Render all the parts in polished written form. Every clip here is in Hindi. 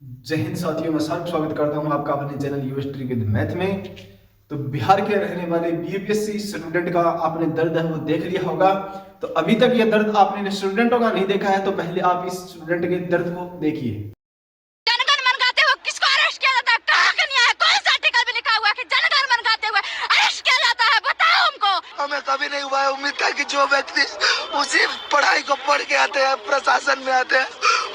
जय हिंद साथियों, मैं सर स्वागत करता हूं आपका अपने चैनल यूएसट्री विद मैथ में। तो बिहार के रहने वाले बीपीएससी स्टूडेंट का आपने दर्द है वो देख लिया होगा। तो अभी तक ये दर्द आपने स्टूडेंटों का नहीं देखा है तो पहले आप इस स्टूडेंट के दर्द को देखिए। जनगण मन गाते हुए किसको अरेस्ट किया जाता है? कहाँ का न्याय? कौन सा आर्टिकल में लिखा हुआ है कि जनगण मन गाते हुए अरेस्ट किया जाता है? बताओ हमको। हमें कभी नहीं हुआ है। उम्मीद था कि जो व्यक्ति उसी पढ़ाई को पढ़ के आते हैं, प्रशासन में आते हैं,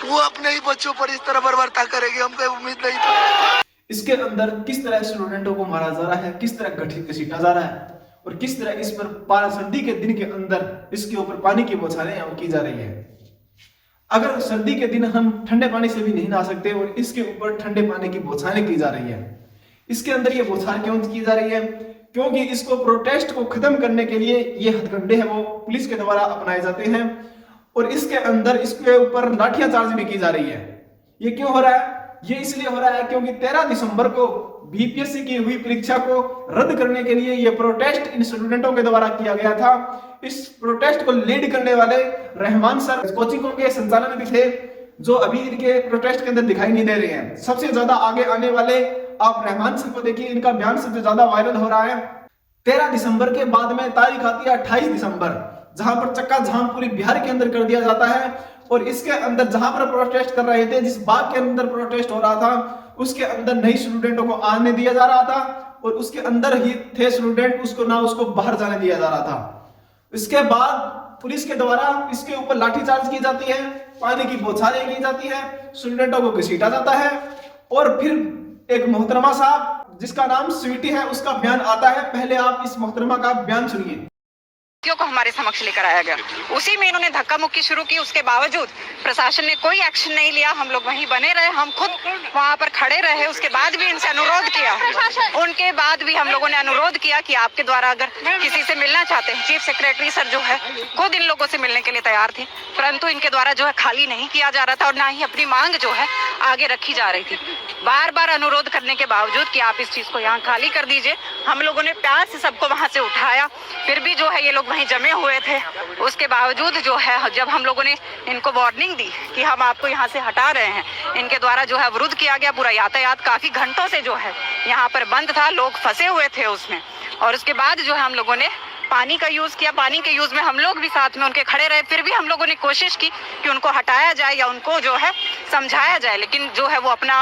वो अपने ही बच्चों पर इस तरह बर्बरता करेगी, हमको उम्मीद नहीं था। इसके अंदर किस तरह स्टूडेंटों को मारा जा रहा है, किस तरह गठित घसीटा जा रहा है और किस तरह इस पर सर्दी के दिन के अंदर इसके ऊपर पानी की बौछारें की जा रही है। अगर सर्दी के दिन हम ठंडे पानी से भी नहीं नहा सकते और इसके ऊपर ठंडे पानी की बौछारें की जा रही है। इसके अंदर ये बौछार क्यों की जा रही है? क्योंकि इसको प्रोटेस्ट को खत्म करने के लिए ये हथकंडे हैं वो पुलिस के द्वारा अपनाए जाते हैं और इसके अंदर इसके ऊपर लाठियां चार्ज भी की जा रही है। ये क्यों हो रहा है? ये इसलिए हो रहा है क्योंकि 13 दिसंबर को बीपीएससी की हुई परीक्षा को रद्द करने के लिए ये प्रोटेस्ट इन स्टूडेंटों के द्वारा किया गया था। इस प्रोटेस्ट को लीड करने वाले रहमान सर कोचिंगों के संचालन भी थे, जो अभी इनके प्रोटेस्ट के अंदर दिखाई नहीं दे रहे हैं। सबसे ज्यादा आगे आने वाले आप रहमान सर को देखिए, इनका बयान सबसे ज्यादा वायरल हो रहा है। 13 दिसंबर के बाद में तारीख आती है 28 दिसंबर, जहां पर चक्का जाम पूरे बिहार के अंदर कर दिया जाता है और इसके अंदर जहां पर प्रोटेस्ट कर रहे थे, जिस बाग के अंदर प्रोटेस्ट हो रहा था उसके अंदर नई स्टूडेंटों को आने दिया जा रहा था और उसके अंदर ही थे स्टूडेंट, उसको बाहर जाने दिया जा रहा था। इसके बाद पुलिस के द्वारा इसके ऊपर लाठीचार्ज की जाती है, पानी की बौछारें की जाती है, स्टूडेंटों को घसीटा जाता है और फिर एक मोहतरमा साहब जिसका नाम स्वीटी है उसका बयान आता है। पहले आप इस मोहतरमा का बयान सुनिए। को हमारे समक्ष लेकर आया गया, उसी में इन्होंने धक्का मुक्की शुरू की। उसके बावजूद प्रशासन ने कोई एक्शन नहीं लिया। हम लोग वहीं बने रहे, हम खुद वहां पर खड़े रहे। उसके बाद भी इनसे अनुरोध किया, उनके बाद भी हम लोगों ने अनुरोध किया कि आपके द्वारा अगर किसी से मिलना चाहते हैं, चीफ सेक्रेटरी सर जो है खुद इन लोगों से मिलने के लिए तैयार थे, परंतु इनके द्वारा जो है खाली नहीं किया जा रहा था और ना ही अपनी मांग जो है आगे रखी जा रही थी। बार बार अनुरोध करने के बावजूद कि आप इस चीज को यहाँ खाली कर दीजिए, हम लोगों ने प्यार से सबको वहां से उठाया। फिर भी जो है ये लोग वहीं जमे हुए थे। उसके बावजूद जो है जब हम लोगों ने इनको वार्निंग दी कि हम आपको यहाँ से हटा रहे हैं, इनके द्वारा जो है अवरुद्ध किया गया। पूरा यातायात काफी घंटों से जो है यहाँ पर बंद था, लोग फंसे हुए थे उसमें। और उसके बाद जो है हम लोगों ने पानी का यूज किया। पानी के यूज में हम लोग भी साथ में उनके खड़े रहे। फिर भी हम लोगों ने कोशिश की कि उनको हटाया जाए या उनको जो है समझाया जाए, लेकिन जो है वो अपना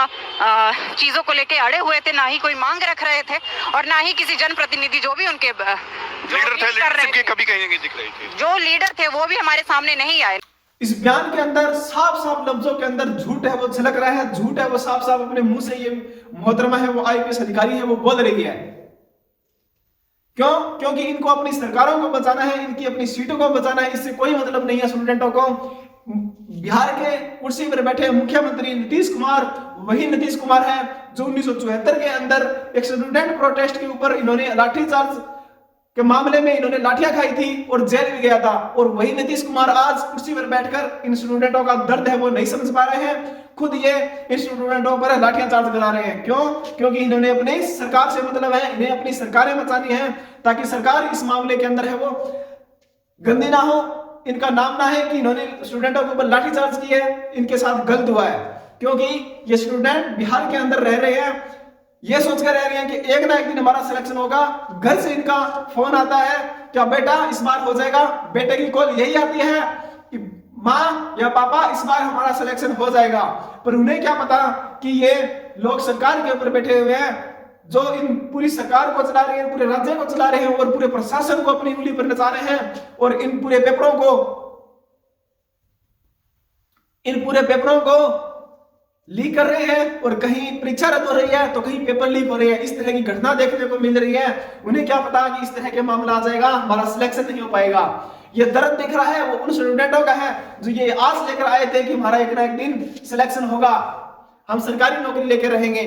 चीजों को लेके अड़े हुए थे। ना ही कोई मांग रख रहे थे और ना ही किसी जनप्रतिनिधि जो भी उनके लीडर थे, लीडरशिप के कभी कहीं नहीं दिख रहे थे। जो लीडर थे वो भी हमारे सामने नहीं आए। इस बयान के अंदर साफ साफ लफ्जों के अंदर झूठ है वो झलक रहा है। झूठ है वो साफ साफ अपने मुंह से ये मोहतरमा है वो आईपीएस अधिकारी है वो बोल रही है। क्यों? क्योंकि इनको अपनी सरकारों को बचाना है, इनकी अपनी सीटों को बचाना है। इससे कोई मतलब नहीं है स्टूडेंटों को। बिहार के कुर्सी पर बैठे मुख्यमंत्री नीतीश कुमार वही नीतीश कुमार है जो 1974 के अंदर एक स्टूडेंट प्रोटेस्ट के ऊपर इन्होंने लाठीचार्ज के मामले में इन्होंने लाठियां खाई थी और जेल भी गया था। और वही नीतीश कुमार आज कुर्सी पर बैठकर इन स्टूडेंटों का दर्द है वो नहीं समझ पा रहे हैं। खुद ये इन स्टूडेंटों पर लाठियां चार्ज करा रहे हैं। क्यों? क्योंकि इन्होंने अपने सरकार से मतलब है, इन्हें अपनी सरकारें बचानी है ताकि सरकार इस मामले के अंदर है वो गंदी ना हो, इनका नाम ना है कि इन्होंने स्टूडेंटों के ऊपर लाठीचार्ज की है, इनके साथ गलत हुआ है। क्योंकि ये स्टूडेंट बिहार के अंदर रह रहे हैं, ये सोचकर रह रहे हैं कि एक ना एक दिन हमारा सिलेक्शन होगा। घर से इनका फोन आता है, क्या बेटा इस बार हो जाएगा? बेटे की कॉल यही आती है कि माँ या पापा इस बार हमारा सिलेक्शन हो जाएगा। पर उन्हें क्या पता कि ये लोग सरकार के ऊपर बैठे हुए हैं जो इन पूरी सरकार को चला रहे हैं, पूरे राज्य को चला रहे हैं और पूरे प्रशासन को अपनी उंगली पर नचा रहे हैं और इन पूरे पेपरों को लीक कर रहे हैं। और कहीं परीक्षा रद्द हो रही है तो कहीं पेपर लीक हो रहे हैं। इस तरह की घटना देखने को मिल रही है। उन्हें क्या पता कि इस तरह के मामला आ जाएगा, हमारा सिलेक्शन नहीं हो पाएगा। ये दर्द दिख रहा है वो उन स्टूडेंटों का है जो ये आस लेकर आए थे कि हमारा एक ना एक दिन सिलेक्शन होगा, हम सरकारी नौकरी लेकर रहेंगे।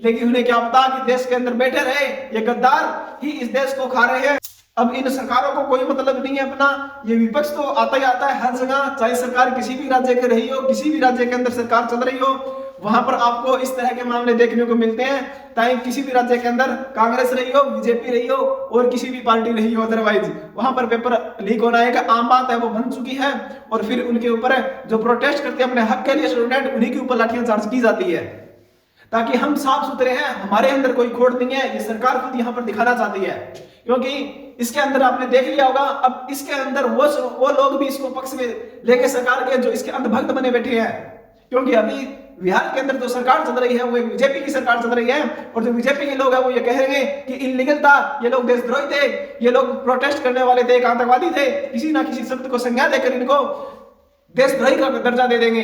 लेकिन उन्हें क्या पता कि देश के अंदर बैठे रहे ये गद्दार ही इस देश को खा रहे हैं। अब इन सरकारों को कोई मतलब नहीं है अपना। ये विपक्ष तो आता ही आता है हर जगह, चाहे सरकार किसी भी राज्य के रही हो, किसी भी राज्य के अंदर सरकार चल रही हो, वहां पर आपको इस तरह के मामले देखने को मिलते हैं, चाहे किसी भी राज्य के अंदर कांग्रेस रही हो, बीजेपी रही हो और किसी भी पार्टी रही हो, अदरवाइज वहां पर पेपर लीक होना एक आम बात है, वो बन चुकी है। और फिर उनके ऊपर जो प्रोटेस्ट करते हैं अपने हक के लिए स्टूडेंट, उन्हीं के ऊपर लाठियां चार्ज की जाती है, ताकि हम साफ सुथरे हैं, हमारे अंदर कोई खोट नहीं है। ये सरकार खुद यहाँ पर दिखाना चाहती है, क्योंकि इसके अंदर आपने देख लिया होगा, अब इसके अंदर वो लोग भी इसको पक्ष में लेके सरकार के जो इसके अंधभक्त बने बैठे हैं, क्योंकि अभी बिहार के अंदर जो सरकार चल रही है वो एक बीजेपी की सरकार चल रही है, और जो बीजेपी के लोग हैं वो ये कह रहे हैं कि इलीगल था, ये लोग देशद्रोही थे, ये लोग प्रोटेस्ट करने वाले थे, एक आतंकवादी थे, किसी ना किसी शब्द को संज्ञा देकर इनको देशद्रोही का दर्जा दे देंगे।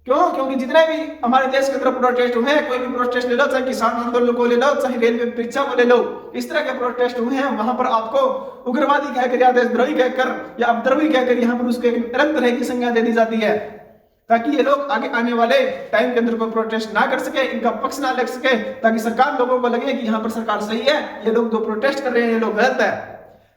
क्यों? क्योंकि जितने भी हमारे देश के अंदर प्रोटेस्ट हुए हैं, कोई भी प्रोटेस्ट ले लो, चाहे किसान आंदोलन को ले लो, चाहे रेलवे परीक्षा को ले लो, इस तरह के प्रोटेस्ट हुए हैं, वहां पर आपको उग्रवादी कहकर या देशद्रोही कहकर या उपद्रवी कहकर यहाँ पर उसको एक अलग तरह की संज्ञा दे दी जाती है, ताकि ये लोग आगे आने वाले टाइम के अंदर कोई प्रोटेस्ट ना कर सके, इनका पक्ष ना लग सके, ताकि सरकार लोगों को लगे कि यहाँ पर सरकार सही है, ये लोग जो प्रोटेस्ट कर रहे हैं ये लोग गलत है।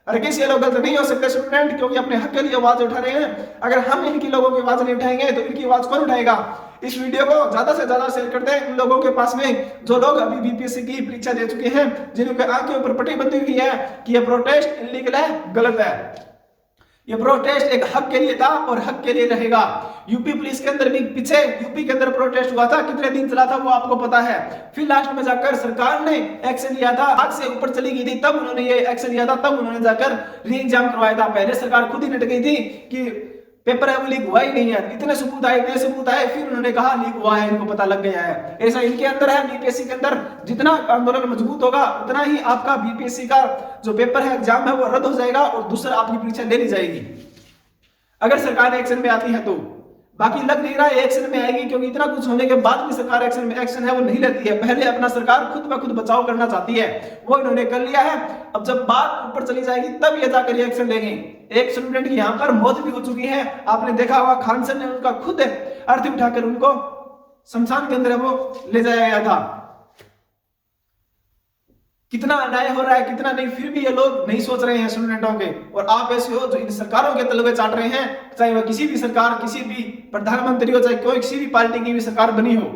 अरे किसी ये लोग गलत नहीं हो सकते स्टूडेंट, क्योंकि अपने हक के लिए आवाज उठा रहे हैं। अगर हम इनकी लोगों की आवाज नहीं उठाएंगे तो इनकी आवाज कौन उठाएगा? इस वीडियो को ज्यादा से ज्यादा शेयर कर दें उन लोगों के पास में जो लोग अभी बीपीएससी की परीक्षा दे चुके हैं, जिनके आंख के ऊपर पट्टी बंधी हुई है कि ये प्रोटेस्ट इलीगल है, गलत है। ये प्रोटेस्ट एक हक के लिए था और हक के लिए रहेगा। यूपी पुलिस के अंदर भी पीछे यूपी के अंदर प्रोटेस्ट हुआ था, कितने दिन चला था वो आपको पता है। फिर लास्ट में जाकर सरकार ने एक्शन लिया था, आग से ऊपर चली गई थी, तब उन्होंने ये एक्शन लिया था, तब उन्होंने जाकर री एग्जाम करवाया था। पहले सरकार खुद ही डट गई थी कि पेपर है वो लीक हुआ ही नहीं है, इतने सबूत आए, फिर उन्होंने कहा लीक हुआ है, इनको पता लग गया है। ऐसा इनके अंदर है। बीपीएससी के अंदर जितना आंदोलन मजबूत होगा उतना ही आपका बीपीएससी का जो पेपर है, एग्जाम है, वो रद्द हो जाएगा और दूसरा आपकी परीक्षा ले ली जाएगी, अगर सरकार एक्शन में आती है तो। बाकी लग नहीं रहा है एक्शन में आएगी, क्योंकि इतना कुछ होने के बाद भी सरकार एक्शन है वो नहीं लेती है। पहले अपना सरकार खुद ब खुद बचाव करना चाहती है, वो इन्होंने कर लिया है। अब जब बात ऊपर चली जाएगी तब ये जाकर एक्शन लेंगे। एक स्टूडेंट की यहाँ पर मौत भी हो चुकी है, आपने देखा होगा, खान सर ने उनका खुद अर्थी उठाकर उनको शमशान के अंदर वो ले जाया गया था। कितना अन्याय हो रहा है, कितना नहीं, फिर भी ये लोग नहीं सोच रहे हैं स्टूडेंटों के। और आप ऐसे हो जो इन सरकारों के तलवे चाट रहे हैं, चाहे वह किसी भी सरकार, किसी भी प्रधानमंत्री हो, चाहे कोई किसी भी पार्टी की भी सरकार बनी हो,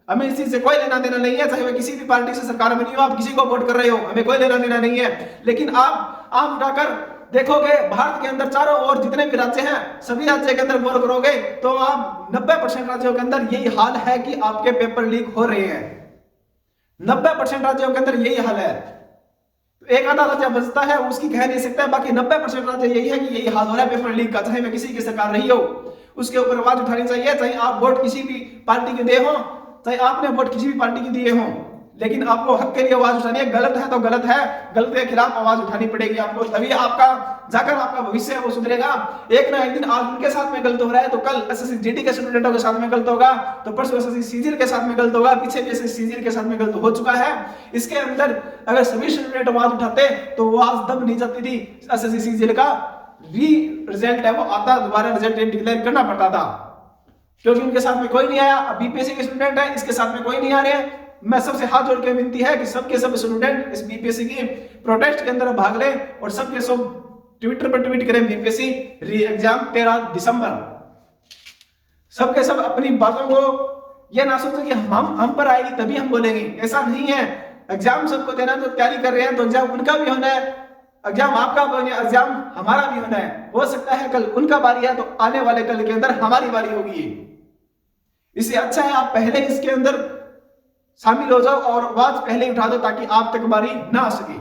हमें इस चीज से कोई लेना देना नहीं है। चाहे वह किसी भी पार्टी से सरकार बनी हो, आप किसी को वोट कर रहे हो, हमें कोई लेना देना नहीं है। लेकिन आप आम उठाकर देखोगे भारत के अंदर चारों ओर जितने भी राज्य हैं, सभी राज्य के अंदर गौर करोगे तो आप 90% राज्यों के अंदर यही हाल है कि आपके पेपर लीक हो रहे हैं। 90% राज्यों के अंदर यही हाल है। एक आधा राज्य बचता है उसकी कह नहीं सकता, बाकी 90% राज्य यही है कि यही हाल हो रहा है पेपर लीक का। चाहे मैं किसी की सरकार रही हो, उसके ऊपर आवाज उठानी चाहिए, चाहे आप वोट किसी भी पार्टी के दिए हो, चाहे आपने वोट किसी भी पार्टी के दिए हो, लेकिन आपको हक के लिए आवाज उठानी है। गलत है तो गलत है, गलत के खिलाफ आवाज उठानी पड़ेगी आपको, तभी आपका जाकर आपका भविष्य है वो सुधरेगा। एक ना एक दिन आज उनके साथ में गलत हो रहा है तो कल एसएससी जीडी के स्टूडेंटों के साथ में गलत होगा, तो परसों एसएससी सीजीएल के साथ में गलत होगा, पीछे भी एसएससी सीजीएल के साथ में गलत हो चुका है। इसके अंदर अगर सभी स्टूडेंट आवाज उठाते तो वो आज दब नहीं जाती थी, एसएससी सीजीएल का रिजल्ट है वो आता, दोबारा रिजल्ट डिक्लेयर करना पड़ता था, क्योंकि उनके साथ में कोई नहीं आया। अब बीपीएससी के स्टूडेंट है, इसके साथ में कोई नहीं आ रहे हैं। मैं सबसे हाथ जोड़ के विनती है कि सबके सब स्टूडेंट इस बीपीएससी की प्रोटेस्ट के अंदर भाग ले और सबके सब ट्विटर पर ट्वीट करें बीपीएससी री एग्जाम 13 दिसंबर। सबके सब अपनी बातों को ये ना सोचो कि हम पर आएगी तभी हम बोलेंगे, ऐसा नहीं है। एग्जाम सबको देना, तो तैयारी कर रहे हैं तो एग्जाम उनका भी होना है, एग्जाम आपका भी होना है, एग्जाम हमारा भी होना है। हो सकता है कल उनका बारी है तो आने वाले कल के अंदर हमारी बारी होगी। इससे अच्छा है आप पहले इसके अंदर शामिल हो जाओ और आवाज पहले उठा दो ताकि आप तक बारी ना आ सके।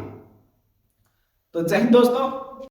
तो जय हिंद दोस्तों।